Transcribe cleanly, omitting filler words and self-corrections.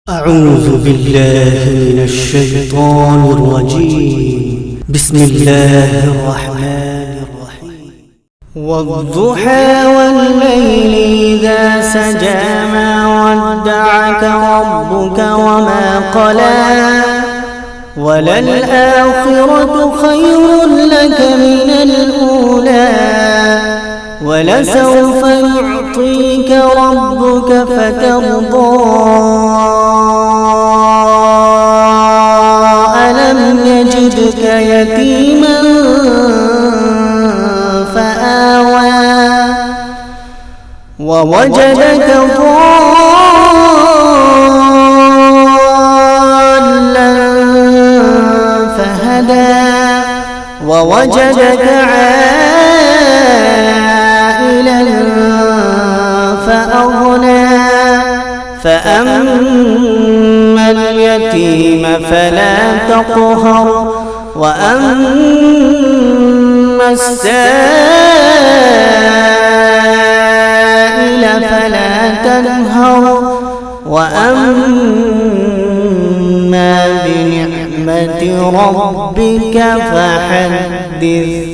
أعوذ بالله من الشيطان الرجيم. بسم الله الرحمن الرحيم. والضحى والليل إذا سجى ما ودعك ربك وما قلى وللآخرة خير لك من الأولى ولسوف يعطيك ربك فترضى ألم يجدك يتيما فآوى ووجدك ضالا فهدى ووجدك عائلا فأغنى فأما اليتيم فلا تقهر وأما السائل فلا تنهر وأما بنعمة ربك فحدث.